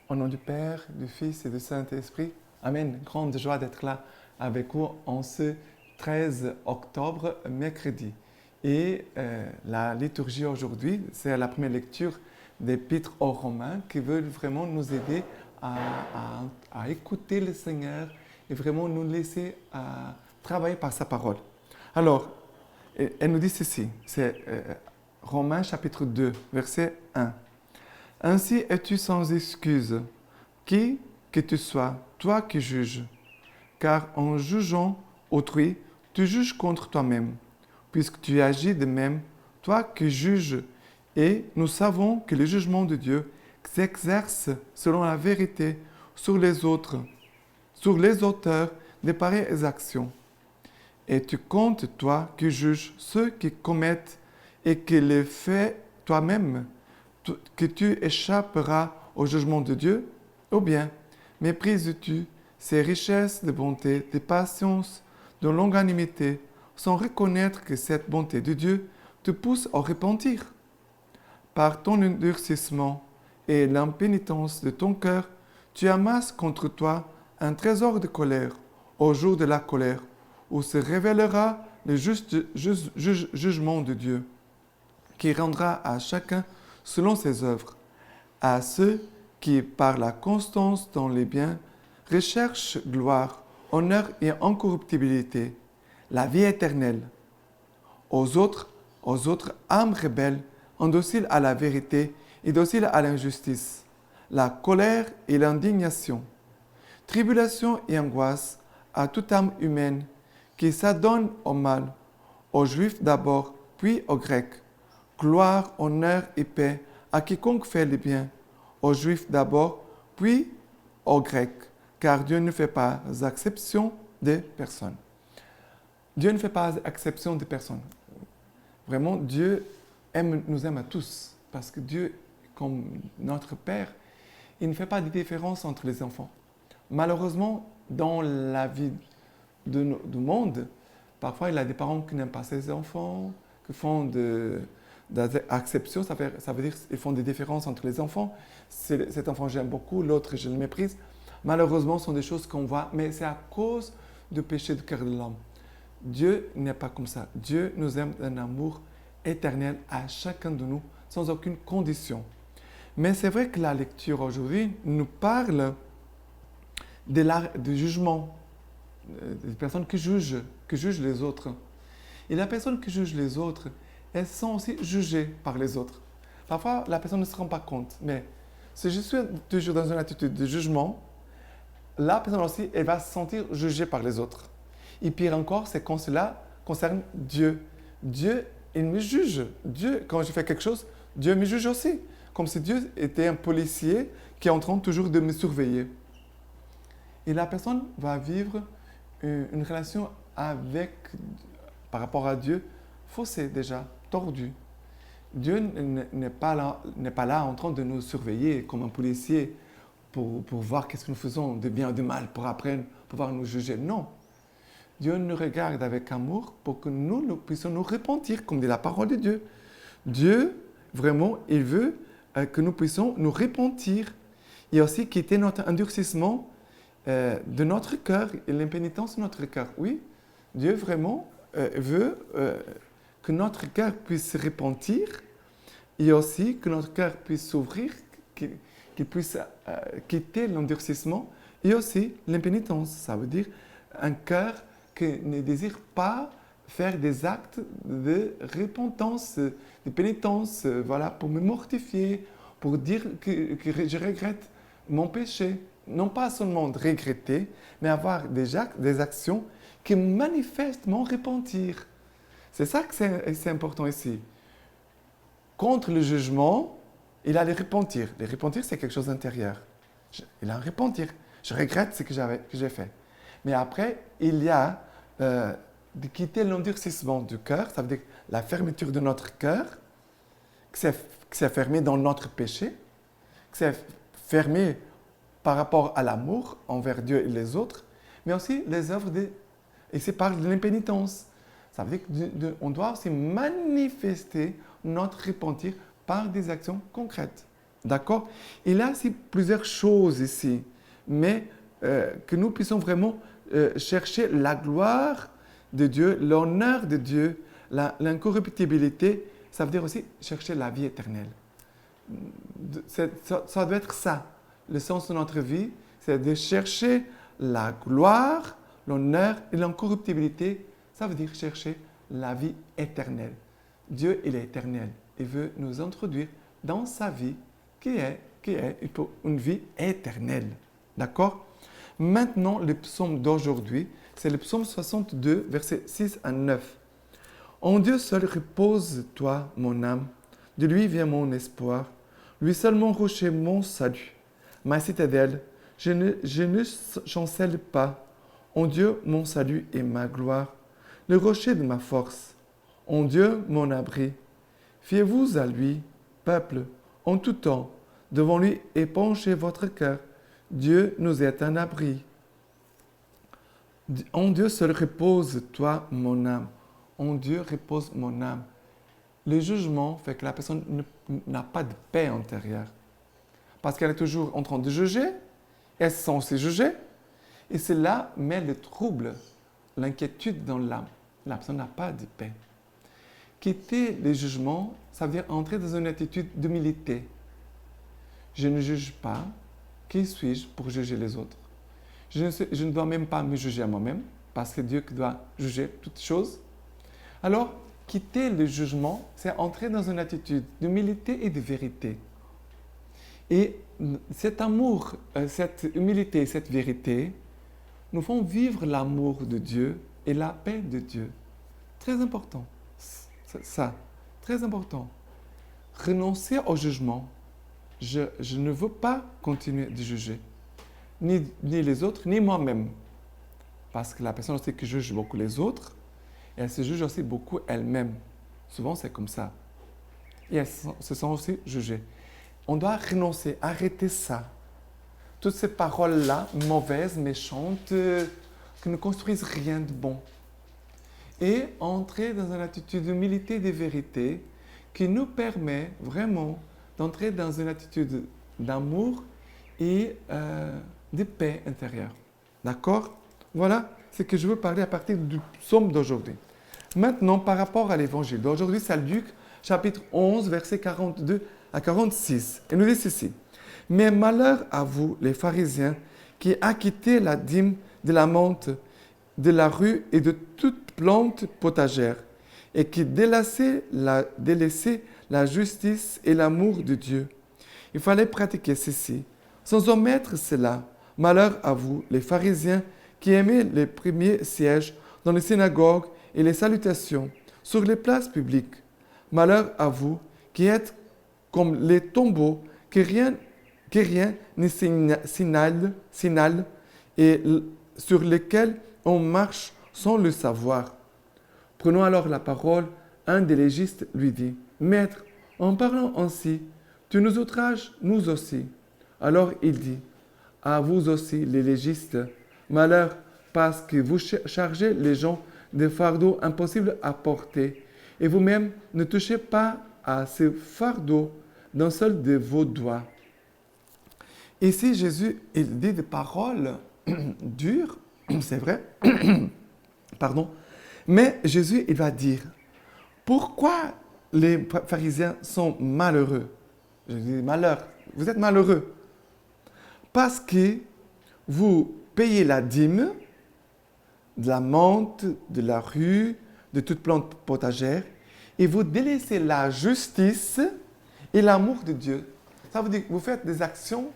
Au nom du Père, du Fils et du Saint-Esprit. Amen. Grande joie d'être là avec vous en ce 13 octobre, mercredi. Et la liturgie aujourd'hui, c'est la première lecture d'Épître aux Romains qui veut vraiment nous aider à écouter le Seigneur et vraiment nous laisser travailler par sa parole. Alors, elle nous dit ceci, c'est Romains chapitre 2, verset 1. Ainsi es-tu sans excuse, qui que tu sois, toi qui juges. Car en jugeant autrui, tu juges contre toi-même, puisque tu agis de même, toi qui juges. Et nous savons que le jugement de Dieu s'exerce selon la vérité sur les autres, sur les auteurs de pareilles actions. Et tu comptes, toi qui juges, ceux qui commettent et qui les fais toi-même, que tu échapperas au jugement de Dieu? Ou bien méprises-tu ces richesses de bonté, de patience, de longanimité, sans reconnaître que cette bonté de Dieu te pousse au repentir? Par ton endurcissement et l'impénitence de ton cœur, tu amasses contre toi un trésor de colère au jour de la colère, où se révélera le juste jugement de Dieu, qui rendra à chacun selon ses œuvres. À ceux qui, par la constance dans les biens, recherchent gloire, honneur et incorruptibilité, la vie éternelle. Aux autres, âmes rebelles, indociles à la vérité et dociles à l'injustice, la colère et l'indignation, tribulation et angoisse à toute âme humaine qui s'adonne au mal, aux Juifs d'abord, puis aux Grecs. Gloire, honneur et paix à quiconque fait le bien, aux Juifs d'abord, puis aux Grecs, car Dieu ne fait pas exception de personne. Dieu ne fait pas exception de personne. Vraiment, Dieu nous aime à tous, parce que Dieu, comme notre Père, il ne fait pas de différence entre les enfants. Malheureusement, dans la vie du monde, parfois il y a des parents qui n'aiment pas ses enfants, qui font des exceptions, ça veut dire qu'ils font des différences entre les enfants. Cet enfant j'aime beaucoup, l'autre je le méprise. Malheureusement, ce sont des choses qu'on voit, mais c'est à cause du péché du cœur de l'homme. Dieu n'est pas comme ça. Dieu nous aime d'un amour éternel à chacun de nous, sans aucune condition. Mais c'est vrai que la lecture aujourd'hui nous parle du jugement, des personnes qui jugent les autres. Et les personnes qui jugent les autres, elles sont aussi jugées par les autres. Parfois, la personne ne se rend pas compte, mais si je suis toujours dans une attitude de jugement, la personne aussi, elle va se sentir jugée par les autres. Et pire encore, c'est quand cela concerne Dieu. Dieu, il me juge. Dieu, quand je fais quelque chose, Dieu me juge aussi. Comme si Dieu était un policier qui est en train toujours de me surveiller. Et la personne va vivre une relation par rapport à Dieu, faussée déjà, tordue. Dieu n'est pas là en train de nous surveiller comme un policier pour voir qu'est-ce que nous faisons de bien ou de mal, pour après pouvoir nous juger. Non. Dieu nous regarde avec amour pour que nous puissions nous repentir, comme dit la parole de Dieu. Dieu, vraiment, il veut que nous puissions nous repentir et aussi quitter notre endurcissement de notre cœur et l'impénitence de notre cœur. Oui, Dieu vraiment veut que notre cœur puisse se repentir et aussi que notre cœur puisse s'ouvrir, qu'il puisse quitter l'endurcissement et aussi l'impénitence. Ça veut dire un cœur qui ne désire pas faire des actes de repentance, de pénitence, voilà, pour me mortifier, pour dire que je regrette mon péché. Non pas seulement de regretter, mais avoir des actions qui manifestent mon repentir. C'est ça que c'est important ici. Contre le jugement, il a le repentir. Le repentir, c'est quelque chose d'intérieur. Il a un repentir. Je regrette ce que j'ai fait. Mais après, il y a de quitter l'endurcissement du cœur, ça veut dire la fermeture de notre cœur, que c'est fermé dans notre péché, que c'est fermé par rapport à l'amour envers Dieu et les autres, mais aussi les œuvres et c'est par de l'impénitence. Ça veut dire qu'on doit aussi manifester notre repentir par des actions concrètes. D'accord? Il y a aussi plusieurs choses ici, mais que nous puissions vraiment chercher la gloire de Dieu, l'honneur de Dieu, l'incorruptibilité, ça veut dire aussi chercher la vie éternelle. Ça doit être ça. Le sens de notre vie, c'est de chercher la gloire, l'honneur et l'incorruptibilité. Ça veut dire chercher la vie éternelle. Dieu, il est éternel. Il veut nous introduire dans sa vie qui est une vie éternelle. D'accord? Maintenant, le psaume d'aujourd'hui, c'est le psaume 62, versets 6 à 9. En Dieu seul repose-toi, mon âme. De lui vient mon espoir. Lui seul mon rocher, mon salut. Ma citadelle, je ne chancelle pas. En Dieu, mon salut et ma gloire. Le rocher de ma force. En Dieu, mon abri. Fiez-vous à lui, peuple, en tout temps. Devant lui, épanchez votre cœur. Dieu nous est un abri. En Dieu seul repose, toi, mon âme. En Dieu repose mon âme. Le jugement fait que la personne n'a pas de paix intérieure. Parce qu'elle est toujours en train de juger, elle se sent aussi jugée, et cela met le trouble, l'inquiétude dans l'âme. La personne n'a pas de paix. Quitter le jugement, ça veut dire entrer dans une attitude d'humilité. Je ne juge pas. Qui suis-je pour juger les autres? Je ne dois même pas me juger à moi-même, parce que c'est Dieu qui doit juger toutes choses. Alors, quitter le jugement, c'est entrer dans une attitude d'humilité et de vérité. Et cet amour, cette humilité et cette vérité nous font vivre l'amour de Dieu et la paix de Dieu. Très important. Ça, très important. Renoncer au jugement. Je ne veux pas continuer de juger. Ni les autres, ni moi-même. Parce que la personne aussi qui juge beaucoup les autres, elle se juge aussi beaucoup elle-même. Souvent, c'est comme ça. Et elle se sent aussi jugée. On doit renoncer, arrêter ça. Toutes ces paroles-là, mauvaises, méchantes, qui ne construisent rien de bon. Et entrer dans une attitude d'humilité et de vérité qui nous permet vraiment d'entrer dans une attitude d'amour et de paix intérieure. D'accord? Voilà ce que je veux parler à partir du psaume d'aujourd'hui. Maintenant, par rapport à l'évangile d'aujourd'hui, c'est Luc, chapitre 11, versets 42 à 46. Et nous dit ceci. « Mais malheur à vous, les pharisiens, qui acquittez la dîme de la menthe, de la rue et de toute plante potagère, et qui délaissez la justice et l'amour de Dieu. Il fallait pratiquer ceci. Sans omettre cela, malheur à vous, les pharisiens, qui aimez les premiers sièges dans les synagogues et les salutations sur les places publiques. Malheur à vous, qui êtes comme les tombeaux que rien ne signale et sur lesquels on marche sans le savoir. Prenons alors la parole. Un des légistes lui dit, « Maître, en parlant ainsi, tu nous outrages, nous aussi. » Alors il dit, « À vous aussi, les légistes, malheur, parce que vous chargez les gens de fardeaux impossibles à porter, et vous-même ne touchez pas à ces fardeaux d'un seul de vos doigts. » Ici, Jésus, il dit des paroles dures, c'est vrai, pardon, mais Jésus, il va dire, pourquoi les pharisiens sont malheureux? Je dis malheur, vous êtes malheureux. Parce que vous payez la dîme de la menthe, de la rue, de toute plante potagère, et vous délaissez la justice et l'amour de Dieu. Ça veut dire que vous faites des actions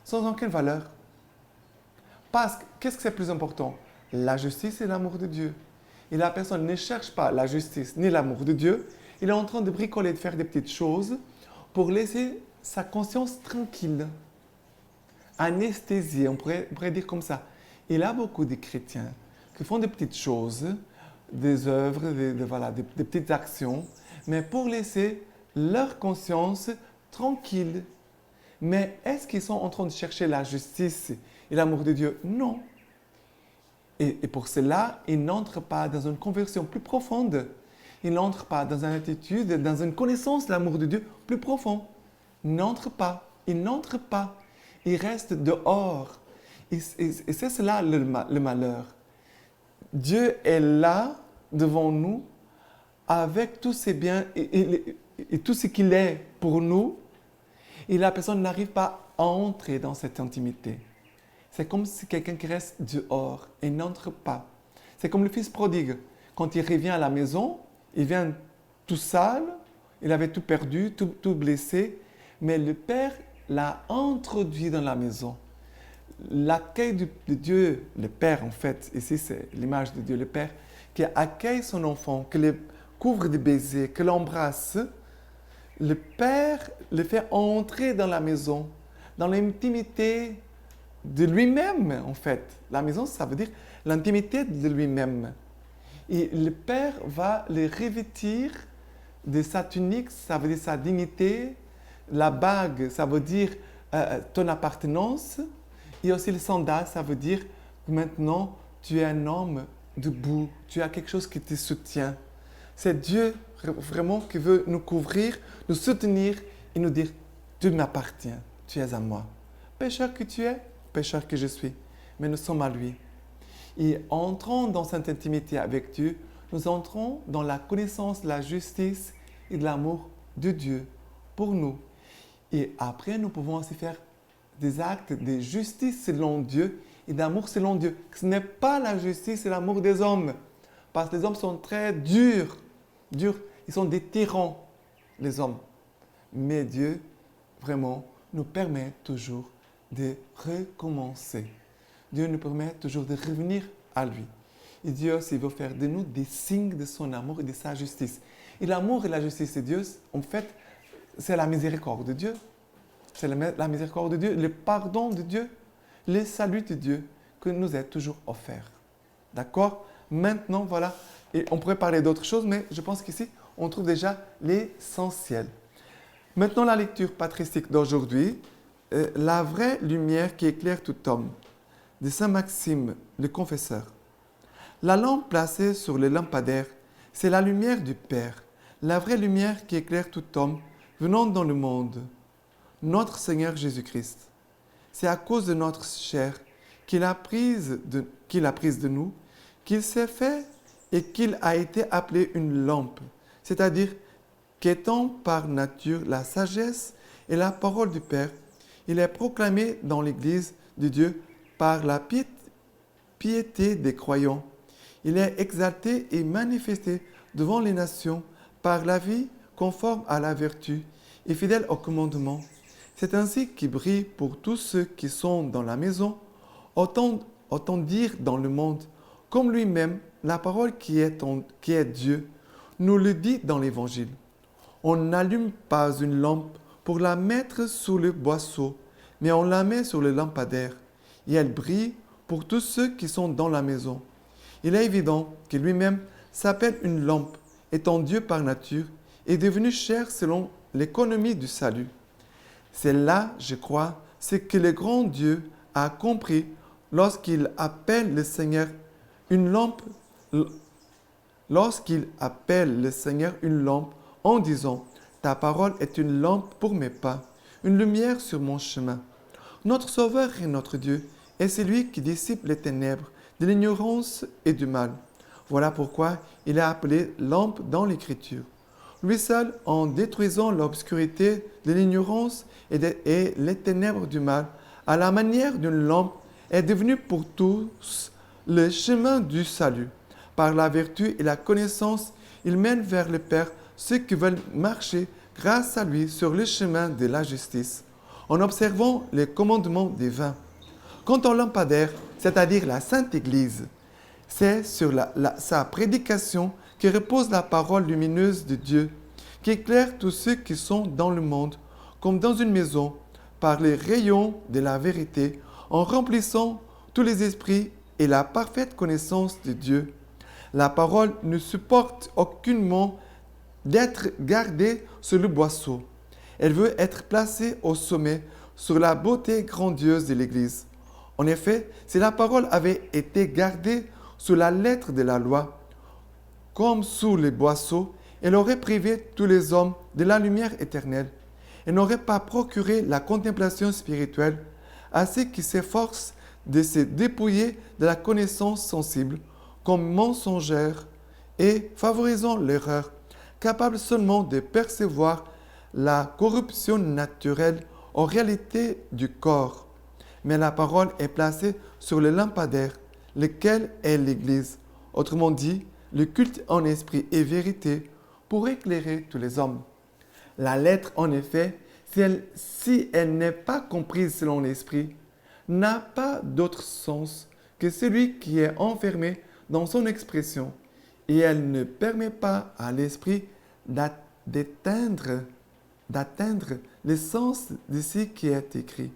sans aucune valeur. Parce que, qu'est-ce que c'est plus important? La justice et l'amour de Dieu. Et la personne ne cherche pas la justice ni l'amour de Dieu. Il est en train de bricoler, de faire des petites choses pour laisser sa conscience tranquille. Anesthésiée, on pourrait dire comme ça. Il y a beaucoup de chrétiens qui font des petites choses, des œuvres, des petites actions, mais pour laisser leur conscience tranquille. Mais est-ce qu'ils sont en train de chercher la justice et l'amour de Dieu? Non. Et pour cela, ils n'entrent pas dans une conversion plus profonde. Ils n'entrent pas dans une attitude, dans une connaissance de l'amour de Dieu plus profond. Ils n'entrent pas. il n'entre pas, il reste dehors. Et c'est cela le malheur. Dieu est là, devant nous, avec tous ses biens et tout ce qu'il est pour nous, et la personne n'arrive pas à entrer dans cette intimité. C'est comme si quelqu'un qui reste dehors et n'entre pas. C'est comme le fils prodigue. Quand il revient à la maison, il vient tout sale, il avait tout perdu, tout blessé, mais le Père l'a introduit dans la maison. L'accueil de Dieu, le Père en fait, ici c'est l'image de Dieu, le Père, qui accueille son enfant, qui le couvre de baisers, qui l'embrasse, le Père le fait entrer dans la maison, dans l'intimité de lui-même en fait. La maison, ça veut dire l'intimité de lui-même. Et le Père va le revêtir de sa tunique, ça veut dire sa dignité, la bague, ça veut dire ton appartenance, et aussi le sandal, ça veut dire que maintenant tu es un homme debout, tu as quelque chose qui te soutient. C'est Dieu vraiment qui veut nous couvrir, nous soutenir et nous dire « Tu m'appartiens, tu es à moi ». Pécheur que tu es, pécheur que je suis, mais nous sommes à lui. Et entrant dans cette intimité avec Dieu, nous entrons dans la connaissance de la justice et de l'amour de Dieu pour nous. Et après, nous pouvons aussi faire des actes de justice selon Dieu et d'amour selon Dieu. Ce n'est pas la justice et l'amour des hommes, parce que les hommes sont très durs. Ils sont des tyrans, les hommes. Mais Dieu, vraiment, nous permet toujours de recommencer. Dieu nous permet toujours de revenir à lui. Et Dieu aussi veut faire de nous des signes de son amour et de sa justice. Et l'amour et la justice de Dieu, en fait, c'est la miséricorde de Dieu. C'est la miséricorde de Dieu, le pardon de Dieu, le salut de Dieu que nous est toujours offert. D'accord? Maintenant, voilà. Et on pourrait parler d'autres choses, mais je pense qu'ici, on trouve déjà l'essentiel. Maintenant, la lecture patristique d'aujourd'hui. La vraie lumière qui éclaire tout homme, de Saint Maxime, le confesseur. La lampe placée sur le lampadaire, c'est la lumière du Père, la vraie lumière qui éclaire tout homme venant dans le monde, notre Seigneur Jésus-Christ. C'est à cause de notre chair qu'il a prise de nous, qu'il s'est fait et qu'il a été appelé une lampe, c'est-à-dire qu'étant par nature la sagesse et la parole du Père, il est proclamé dans l'Église de Dieu par la piété des croyants. Il est exalté et manifesté devant les nations par la vie conforme à la vertu et fidèle au commandement. C'est ainsi qu'il brille pour tous ceux qui sont dans la maison, autant dire dans le monde, comme lui-même, la parole qui est Dieu, nous le dit dans l'Évangile. On n'allume pas une lampe pour la mettre sous le boisseau, mais on la met sur le lampadaire, et elle brille pour tous ceux qui sont dans la maison. Il est évident que lui-même s'appelle une lampe, étant Dieu par nature, et devenu chair selon l'économie du salut. C'est là, je crois, ce que le grand Dieu a compris lorsqu'il appelle le Seigneur une lampe, en disant « Ta parole est une lampe pour mes pas, une lumière sur mon chemin. » Notre Sauveur et notre Dieu est celui qui dissipe les ténèbres de l'ignorance et du mal. Voilà pourquoi il est appelé lampe dans l'Écriture. Lui seul, en détruisant l'obscurité de l'ignorance et les ténèbres du mal, à la manière d'une lampe, est devenu pour tous le chemin du salut. Par la vertu et la connaissance, il mène vers le Père ceux qui veulent marcher grâce à lui sur le chemin de la justice, en observant les commandements divins. Quant au lampadaire, c'est-à-dire la Sainte Église, c'est sur sa prédication que repose la parole lumineuse de Dieu, qui éclaire tous ceux qui sont dans le monde, comme dans une maison, par les rayons de la vérité, en remplissant tous les esprits et la parfaite connaissance de Dieu. La parole ne supporte aucunement d'être gardée sur le boisseau. Elle veut être placée au sommet sur la beauté grandiose de l'Église. En effet, si la parole avait été gardée sous la lettre de la loi, comme sous les boisseaux, elle aurait privé tous les hommes de la lumière éternelle. et n'aurait pas procuré la contemplation spirituelle à ceux qui s'efforcent de se dépouiller de la connaissance sensible comme mensongère et favorisant l'erreur, capable seulement de percevoir la corruption naturelle en réalité du corps. Mais la parole est placée sur le lampadaire, lequel est l'Église. Autrement dit, le culte en esprit et vérité pour éclairer tous les hommes. La lettre, en effet, si elle n'est pas comprise selon l'esprit, n'a pas d'autre sens que celui qui est enfermé dans son expression, et elle ne permet pas à l'esprit d'atteindre l'essence de ce qui est écrit.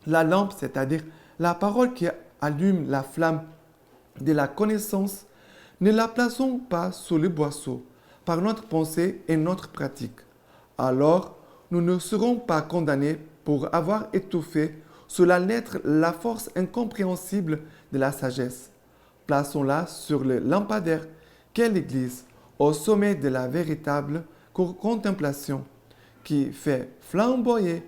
La lampe, c'est-à-dire la parole qui allume la flamme de la connaissance, ne la plaçons pas sous le boisseau par notre pensée et notre pratique. Alors, nous ne serons pas condamnés pour avoir étouffé sous la lettre la force incompréhensible de la sagesse. Plaçons-la sur le lampadaire qu'est l'Église, au sommet de la véritable contemplation, qui fait flamboyer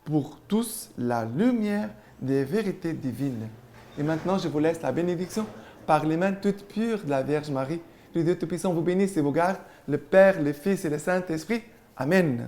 pour tous la lumière des vérités divines. Et maintenant, je vous laisse la bénédiction par les mains toutes pures de la Vierge Marie. Le Dieu Tout-Puissant vous bénisse et vous garde, le Père, le Fils et le Saint-Esprit. Amen.